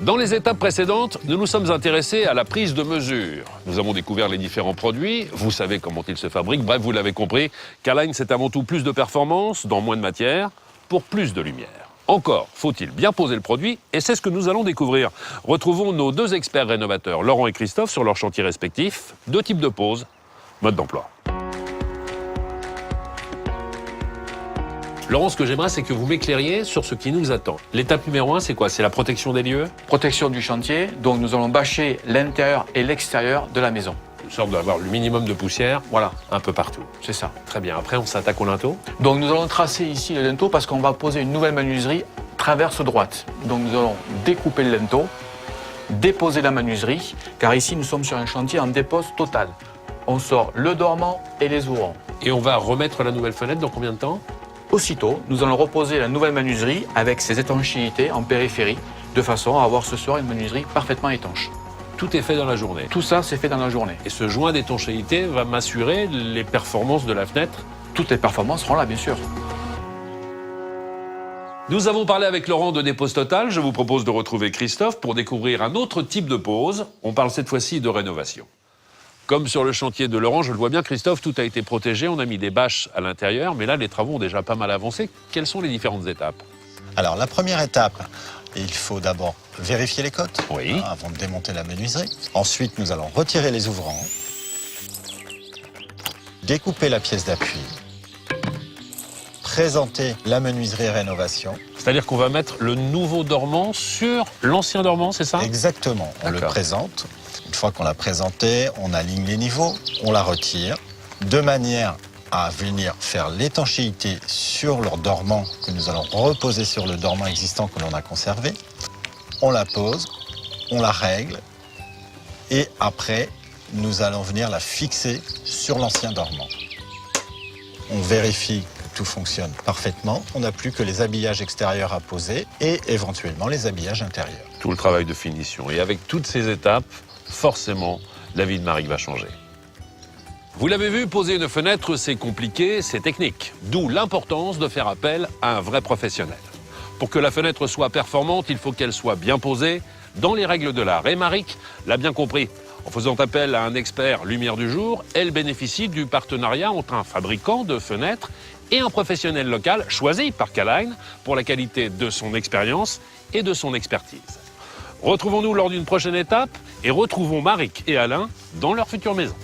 Dans les étapes précédentes, nous nous sommes intéressés à la prise de mesure. Nous avons découvert les différents produits, vous savez comment ils se fabriquent, bref, vous l'avez compris, K-Line, c'est avant tout plus de performance, dans moins de matière, pour plus de lumière. Encore faut-il bien poser le produit, et c'est ce que nous allons découvrir. Retrouvons nos deux experts rénovateurs, Laurent et Christophe, sur leurs chantiers respectifs. Deux types de pose, mode d'emploi. Laurent, ce que j'aimerais, c'est que vous m'éclairiez sur ce qui nous attend. L'étape numéro 1, c'est quoi? C'est la protection des lieux? Protection du chantier, donc nous allons bâcher l'intérieur et l'extérieur de la maison. Une sorte d'avoir le minimum de poussière, Voilà, un peu partout. c'est ça. Très bien, après on s'attaque au linteau. Donc nous allons tracer ici le linteau parce qu'on va poser une nouvelle menuiserie traverse droite. Donc nous allons découper le linteau, déposer la menuiserie, car ici nous sommes sur un chantier en dépose totale. On sort le dormant et les ouvrants. Et on va remettre la nouvelle fenêtre dans combien de temps? Aussitôt, nous allons reposer la nouvelle menuiserie avec ses étanchéités en périphérie, de façon à avoir ce soir une menuiserie parfaitement étanche. Tout est fait dans la journée. Tout ça, c'est fait dans la journée. Et ce joint d'étanchéité va m'assurer les performances de la fenêtre. Toutes les performances seront là, bien sûr. Nous avons parlé avec Laurent de dépose totale. Je vous propose de retrouver Christophe pour découvrir un autre type de pose. On parle cette fois-ci de rénovation. Comme sur le chantier de Laurent, je le vois bien, Christophe, tout a été protégé. On a mis des bâches à l'intérieur, mais là, les travaux ont déjà pas mal avancé. Quelles sont les différentes étapes? Alors, la première étape, il faut d'abord vérifier les cotes Oui. avant de démonter la menuiserie. Ensuite, nous allons retirer les ouvrants, découper la pièce d'appui, présenter la menuiserie rénovation. C'est-à-dire qu'on va mettre le nouveau dormant sur l'ancien dormant, c'est ça? Exactement, on le D'accord. présente. Une fois qu'on l'a présenté, on aligne les niveaux, on la retire, de manière à venir faire l'étanchéité sur leur dormant que nous allons reposer sur le dormant existant que l'on a conservé. On la pose, on la règle et après, nous allons venir la fixer sur l'ancien dormant. On vérifie que tout fonctionne parfaitement. On n'a plus que les habillages extérieurs à poser et éventuellement les habillages intérieurs. Tout le travail de finition. Et avec toutes ces étapes, forcément, la vie de Marie va changer. Vous l'avez vu, poser une fenêtre, c'est compliqué, c'est technique. D'où l'importance de faire appel à un vrai professionnel. Pour que la fenêtre soit performante, il faut qu'elle soit bien posée, dans les règles de l'art. Et Maric l'a bien compris. En faisant appel à un expert lumière du jour, elle bénéficie du partenariat entre un fabricant de fenêtres et un professionnel local choisi par K-Line pour la qualité de son expérience et de son expertise. Retrouvons-nous lors d'une prochaine étape et retrouvons Maric et Alain dans leur future maison.